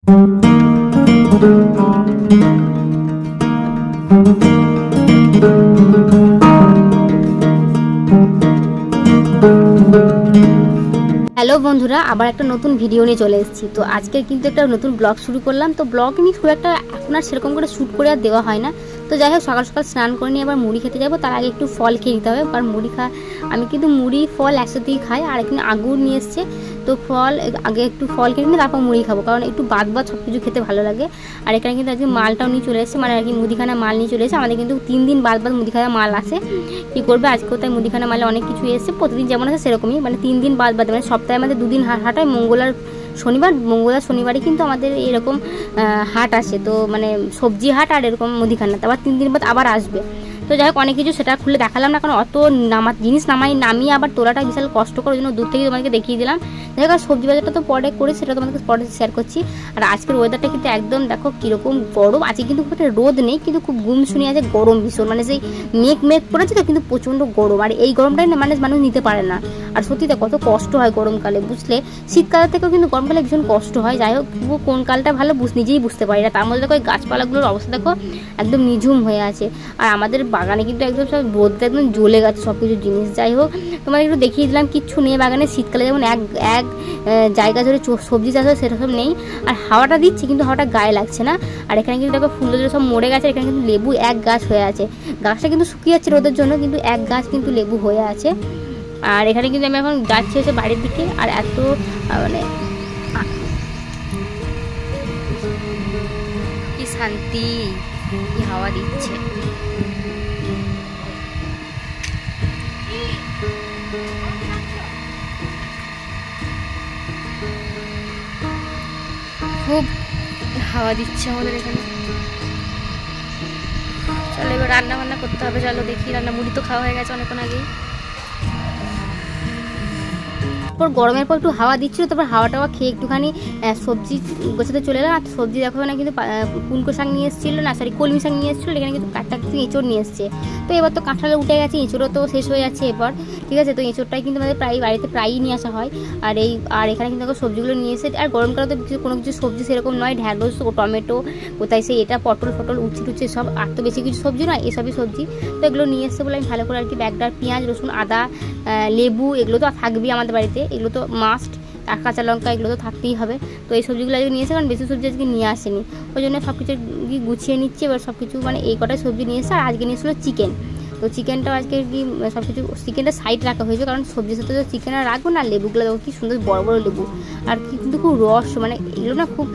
Hello বন্ধুরা, আবার একটা নতুন ভিডিও নিয়ে চলে এসেছি। তো আজকে কিন্তু একটা নতুন ব্লগ শুরু করলাম। তো ব্লগ নিয়ে খুব একটা এখন আর সেরকম করে শ্যুট করে আর দেওয়া হয় না। তো যাই হোক, সকাল সকাল স্নান করে নিয়ে আবার মুড়ি খেতে যাবো। তার আগে একটু ফল খেয়ে নিতে হবে, কারণ আমি কিন্তু মুড়ি ফল একসাথেই খাই। আর এখানে আঙুর নিয়ে এসছে, তো আগে একটু ফল খেয়ে নিয়ে তারপর মুড়ি খাবো, কারণ একটু বাদ সব কিছু খেতে ভালো লাগে। আর এখানে কিন্তু আজকে মালটাও নিয়ে চলে এসেছে, মানে আর কি মুদিখানা মাল নিয়ে চলে এসেছে। আমাদের কিন্তু 3 দিন বাদ মুদিখানা মাল আসে। কী করবে, আজকে কোথায় মুদিখানা মালে অনেক কিছু এসেছে, প্রতিদিন যেমন আছে সেরকমই, মানে 3 দিন বাদ মানে সপ্তাহে আমাদের 2 দিন হাট হয়, মঙ্গল আর শনিবারই কিন্তু আমাদের এরকম হাট আসে। তো মানে সবজি হাট আর এরকম মুদিখানা, আবার 3 দিন বাদ আবার আসবে। তো যাই হোক, অনেক কিছু সেটা খুলে দেখালাম না, কারণ অত জিনিস নামিয়ে আবার তোলাটা বিশাল কষ্ট করার জন্য দূর থেকে তোমাদেরকে দেখিয়ে দিলাম। যাই হোক, সবজি বাজারটা তো পরে করে সেটা তোমাদেরকে পরে শেয়ার করছি। আর আজকের ওয়েদারটা কিন্তু একদম দেখো কীরকম গরম। আজকে কিন্তু খুব একটা রোদ নেই, কিন্তু খুব গুমশুনি আছে, গরম ভীষণ, মানে সেই মেঘ পড়েছে তো, কিন্তু প্রচণ্ড গরম। আর এই গরমটাই না মানুষ নিতে পারে না। আর সত্যিটা কত কষ্ট হয় গরমকালে, বুঝলে। শীতকালের থেকেও কিন্তু গরমকালে ভীষণ কষ্ট হয়। যাই হোক, কোন কালটা ভালো নিজেই বুঝতে পারি না। তার মধ্যে দেখো এই গাছপালাগুলোর অবস্থা দেখো একদম নিঝুম হয়ে আছে। আর আমাদের বাগানে কিন্তু একদম সব রোদটা একদম জ্বলে গেছে সব কিছু জিনিস। যাই হোক, তোমাদের একটু দেখিয়ে দিলাম, কিচ্ছু নেই বাগানে। শীতকালে যেমন এক জায়গা ধরে সবজি চাষ হয়, সেটা সব নেই। আর হাওয়াটা দিচ্ছে, কিন্তু হাওয়াটা গায়ে লাগছে না। আর এখানে কিন্তু দেখো ফুলগুলো সব মরে গেছে। এখানে কিন্তু লেবু এক গাছ হয়ে আছে, গাছটা কিন্তু শুকিয়ে যাচ্ছে রোদের জন্য, কিন্তু এক গাছ কিন্তু লেবু হয়ে আছে। আর এখানে কিন্তু আমি এখন যাচ্ছি হচ্ছে বাড়ির দিকে। আর এত মানে কি শান্তি, কি হাওয়া দিচ্ছে। খুব হাওয়া দিচ্ছে আমাদের এখানে। চলো এবার রান্না বান্না করতে হবে। চলো দেখি, মুড়ি তো খাওয়া হয়ে গেছে অনেকক্ষণ আগেই। গরমের পর একটু হাওয়া দিচ্ছিল, তারপর হাওয়া টাওয়া খেয়ে একটুখানি সবজি গোছাতে চলে এলাম। আর সবজি দেখো না, কিন্তু কুনকো শাক নিয়ে এসেছিলো, না সরি কলমি শাক নিয়ে এসেছিলো। এখানে কিন্তু কিছু এঁচড় নিয়ে এসছে। তো এবার তো কাঁঠালে উঠে গেছে, এঁচড়ও তো শেষ হয়ে যাচ্ছে এবার, ঠিক আছে। তো এঁচড়টাই কিন্তু আমাদের বাড়িতে প্রায়ই নিয়ে আসা হয়। আর এখানে কিন্তু দেখো সবজিগুলো নিয়ে এসে, আর গরমকালে তো কোনো কিছু সবজি সেরকম নয়, ঢ্যাঁড়স ও টমেটো কোথায় সে এটা পটল উচ্ছে টুচ্ছে সব, আর তো বেশি কিছু সবজি নয়, এসবই সবজি। তো এগুলো নিয়ে এসছে বলে আমি ভালো করে আর কি ব্যাগটা, পেঁয়াজ রসুন আদা লেবু এগুলো তো থাকবেই আমাদের বাড়িতে, এগুলো তো মাস্ট। আর কাঁচা লঙ্কা এগুলো তো থাকতেই হবে। তো এই সবজিগুলো আজকে নিয়ে এসে, কারণ বেশি সবজি আজকে নিয়ে আসেনি, ওই জন্য সব কিছু গুছিয়ে নিচ্ছি। এবার সব কিছু মানে এই কটাই সবজি নিয়ে এসে। আর আজকে নিয়ে এসেছিলো চিকেন। তো চিকেনটাও আজকে কি সব কিছু চিকেনটা সাইড রাখা হয়েছে, কারণ সবজির সাথে তো চিকেন আর রাখবো না। লেবুগুলো দেখো কি সুন্দর বড় বড় লেবু, আর কিন্তু খুব রস, মানে এগুলো না খুব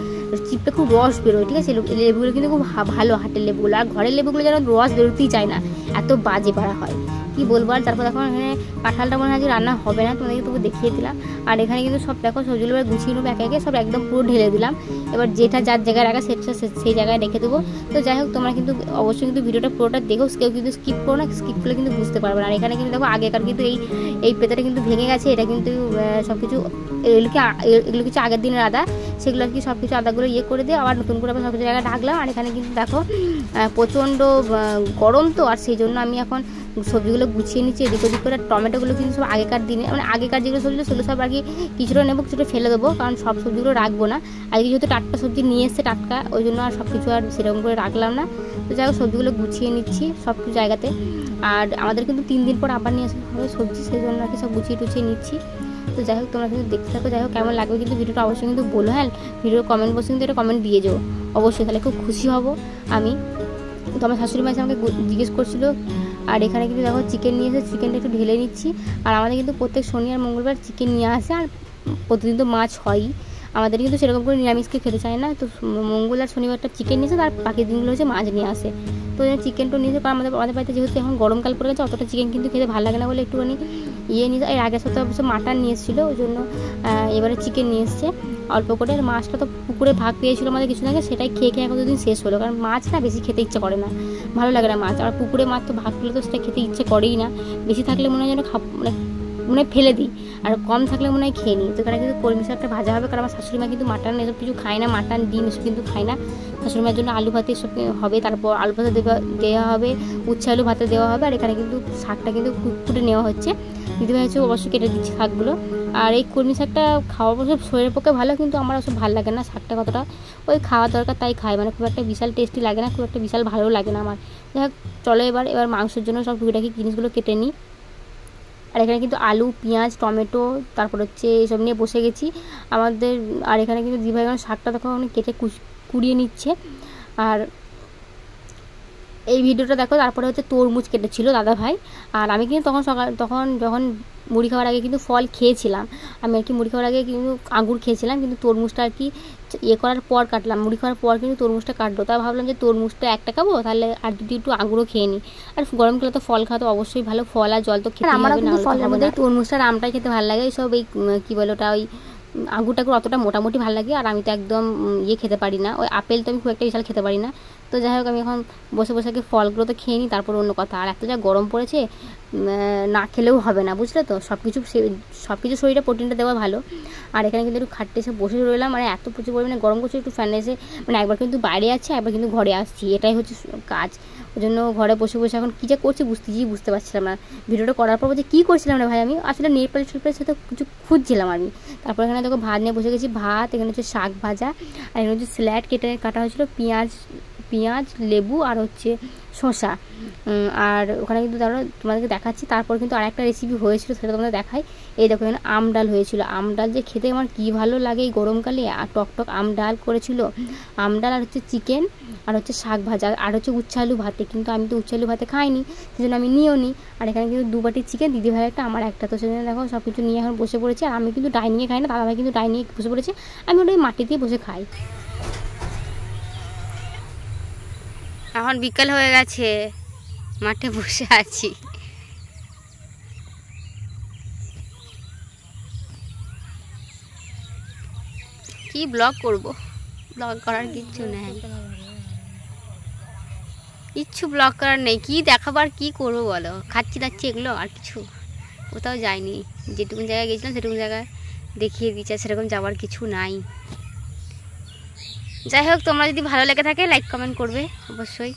চিপটা খুব রস বেরোয়, ঠিক আছে। লেবুগুলো কিন্তু খুব ভালো, হাটের লেবুগুলো। আর ঘরের লেবুগুলো যেন রস বেরোতেই চায় না, এত বাজে পাড়া হয়, কি বলবো। আর তারপর দেখো এখানে কাঁঠালটা মনে হয় যে রান্না হবে না, তোমাদেরকে তবু দেখিয়ে দিলাম। আর এখানে কিন্তু সব দেখো সবজিগুলো গুছিয়ে নেবো একে একে, সব একদম পুরো ঢেলে দিলাম। এবার যেটা যার জায়গায় রাখা সেটা সেই জায়গায় রেখে দেবো। তো যাই হোক, তোমরা কিন্তু অবশ্যই কিন্তু ভিডিওটা পুরোটা দেখো, কেউ কিন্তু স্কিপ করো না, স্কিপ করলে কিন্তু বুঝতে পারবে না। আর এখানে কিন্তু দেখো আগেকার কিন্তু এই পেতাটা কিন্তু ভেঙে গেছে। এটা কিন্তু সব কিছু এগুলো কিছু আগের দিনের আদা, সেগুলো আর কি সব কিছু আদাগুলো করে দিয়ে আবার নতুন করে আবার সব কিছু জায়গায় রাখলাম। আর এখানে কিন্তু দেখো প্রচণ্ড গরম তো, আর সেই জন্য আমি এখন সবজিগুলো গুছিয়ে নিচ্ছি এদিক ওদিক করে। টমেটোগুলো কিন্তু সব আগেকার দিনে, মানে আগেকার যেগুলো সবজি সেগুলো সব আর কি কিছুটা নেবো, কিছুটা ফেলে দেবো, কারণ সব সবজিগুলো রাখবো না। আজকে যেহেতু টাটকা সবজি নিয়ে এসছে টাটকা, ওই জন্য আর সব কিছু আর সেরকম করে রাখলাম না। তো যাই হোক, সবজিগুলো গুছিয়ে নিচ্ছি সব কিছু জায়গাতে। আর আমাদের কিন্তু 3 দিন পর আবার নিয়ে আসা হবে সবজি, সেই জন্য আর কি সব গুছিয়ে টুছিয়ে নিচ্ছি। তো যাই হোক, তোমরা কিন্তু দেখতে থাকো। যাই হোক, কেমন লাগবে কিন্তু ভিডিওটা অবশ্যই কিন্তু বলো। হ্যাঁ, ভিডিওর কমেন্ট বক্সে কিন্তু একটা কমেন্ট দিয়ে যাও অবশ্যই, তাহলে খুব খুশি হব আমি। তো আমার শাশুড়ি মা আমাকে জিজ্ঞেস করছিল। আর এখানে কিন্তু দেখো চিকেন নিয়ে এসে, চিকেনটা একটু ঢেলে নিচ্ছি। আর আমাদের কিন্তু প্রত্যেক শনি আর মঙ্গলবার চিকেন নিয়ে আসে, আর প্রতিদিন তো মাছ হয়ই। আমাদের কিন্তু সেরকম করে নিরামিষকে খেতে চায় না। তো মঙ্গল আর শনিবারটা চিকেন নিয়ে আসে, আর বাকি দিনগুলো হচ্ছে মাছ নিয়ে আসে। তো চিকেনটা নিয়ে এসে, কারণ আমাদের বাড়িতে যেহেতু এখন গরমকাল পড়ে গেছে, অতটা চিকেন কিন্তু খেতে ভালো লাগে না বলে একটুখানি নিয়ে এর আগের সপ্তাহে অবশ্য মাটন নিয়ে এসেছিলো, ওই জন্য এবারে চিকেন নিয়ে এসছে অল্প করে। আর মাছটা তো পুকুরে ভাগ পেয়েছিলো আমাদের কিছুদিন আগে, সেটাই খেয়ে এখন দুদিন শেষ হলো। কারণ মাছ না বেশি খেতে ইচ্ছে করে না, ভালো লাগে না মাছ। আর পুকুরে মাছ তো ভাগ পেলে তো সেটা খেতে ইচ্ছে করেই না। বেশি থাকলে মনে হয় যেন মনে হয় ফেলে দিই, আর কম থাকলে মনে হয় খেয়ে নিই। তো এখানে কিন্তু কলমি শাকটা ভাজা হবে, কারণ আমার শাশুড়ি মা কিন্তু মাটন এসব কিছু খায় না, মাটন ডিম এসব কিন্তু খায় না। শাশুড়ি মায়ের জন্য আলু ভাতে এসব হবে, তারপর আলু ভাতে দেওয়া হবে, উচ্ছে আলু ভাতে দেওয়া হবে। আর এখানে কিন্তু শাকটা কিন্তু কুটে নেওয়া হচ্ছে, দিদিভাই হচ্ছে অবশ্যই কেটে দিচ্ছি শাকগুলো। আর এই কলমি শাকটা খাওয়া অবশ্য শরীরের পক্ষে ভালো, কিন্তু আমার ওসব ভালো লাগে না শাকটা কতটা, ওই খাওয়া দরকার তাই খাই, মানে খুব একটা বিশাল টেস্টি লাগে না, খুব একটা বিশাল ভালো লাগে না আমার। যাই হোক চলো এবার মাংসের জন্য সব টুকিটাকি জিনিসগুলো কেটে নিই। আর এখানে কিন্তু আলু, পেঁয়াজ, টমেটো, তারপর হচ্ছে এইসব নিয়ে বসে গেছি আমাদের। আর এখানে কিন্তু দিভাই শাকটা তখন কেটে কুড়িয়ে নিচ্ছে। আর এই ভিডিওটা দেখো, তারপরে হচ্ছে তরমুজ কেটেছিল দাদা ভাই। আর আমি কিন্তু তখন যখন মুড়ি খাওয়ার আগে কিন্তু ফল খেয়েছিলাম, আমি আর কি মুড়ি খাওয়ার আগে কিন্তু আঙুর খেয়েছিলাম, কিন্তু তরমুজটা আর কি ইয়ে করার পর কাটলাম, মুড়ি খাওয়ার পর কিন্তু তরমুজটা কাটলো। তাই ভাবলাম যে তরমুজটা একটা খাবো, তাহলে আর যদি একটু আঙুরও খেয়ে নিই। আর গরমকালে তো ফল খাওয়া তো অবশ্যই ভালো, ফল আর জল তো খেতে হবে না। ফলের মধ্যে তরমুজটার আমটাই খেতে ভালো লাগে, সব এই কী বলে ওটা, ওই আঙুর টাঙুর অতটা মোটামুটি ভালো লাগে। আর আমি তো একদম ইয়ে খেতে পারি না, ওই আপেল তো আমি খুব একটা বিশাল খেতে পারি না। তো যাই হোক আমি এখন বসে বসে ফলগুলো তো খেয়ে নিই, তারপর অন্য কথা। আর এত যা গরম পড়েছে, না খেলেও হবে না, বুঝলে তো। সব কিছু শরীরে প্রোটিনটা দেওয়া ভালো। আর এখানে কিন্তু একটু খাটতে এসে বসে রইলাম, মানে এত প্রচুর পরিমাণে গরম করছে, একটু ফ্যান এসে মানে একবার কিন্তু বাইরে যাচ্ছে, একবার কিন্তু ঘরে আসছি, এটাই হচ্ছে কাজ। ওই জন্য ঘরে বসে বসে এখন কী যে করছি বুঝতে পারছিলাম না। ভিডিওটা করার পর যে কী করছিলাম না ভাই, আমি আসলে নেল পালিশ সাথে কিছু খুঁজছিলাম আমি। তারপর এখানে দেখো ভাত নিয়ে বসে গেছি, ভাত, এখানে হচ্ছে শাক ভাজা, আর এখানে হচ্ছে স্যালাড কাটা হয়েছিল, পেঁয়াজ, লেবু আর হচ্ছে শসা। আর ওখানে কিন্তু তোমাদেরকে দেখাচ্ছি। তারপর কিন্তু আরেকটা রেসিপি হয়েছিল, সেটা তোমাদের দেখাই। এই দেখো এখানে আম ডাল হয়েছিল, আম ডাল যে খেতে আমার কী ভালো লাগে এই গরমকালে। আর টক আম ডাল করেছিল, আম ডাল আর হচ্ছে চিকেন, আর হচ্ছে শাক ভাজা, আর হচ্ছে উচ্ছে আলু ভাতে। কিন্তু আমি তো উচ্ছে আলু ভাতে খাইনি, সেজন্য আমি নিয়েও নিই। আর এখানে কিন্তু 2 বাটি চিকেন, দিদিভাই একটা, আমার একটা। তো সেজন্য দেখো সব কিছু নিয়ে এখন বসে পড়েছি। আর আমি কিন্তু ডাইনিংয়ে খাই না, দাদাভাই কিন্তু ডাইনিংয়ে বসে পড়েছে, আমি ওটাই মাটিতেই বসে খাই। এখন বিকাল হয়ে গেছে, মাঠে বসে আছি। কি ব্লগ করব, ব্লগ করার কিচ্ছু নেই, ব্লগ করার নেই। কি দেখাবার, কি করবো বলো, খাচ্ছি দাচ্ছি এগুলো, আর কিছু কোথাও যাইনি। যেটুকুন জায়গায় গেছিলাম সেটুকুন জায়গায় দেখিয়ে দিচ্ছে, সেরকম যাওয়ার কিছু নাই। যাই হোক তোমরা যদি ভালো লেগে থাকে লাইক কমেন্ট করবে অবশ্যই।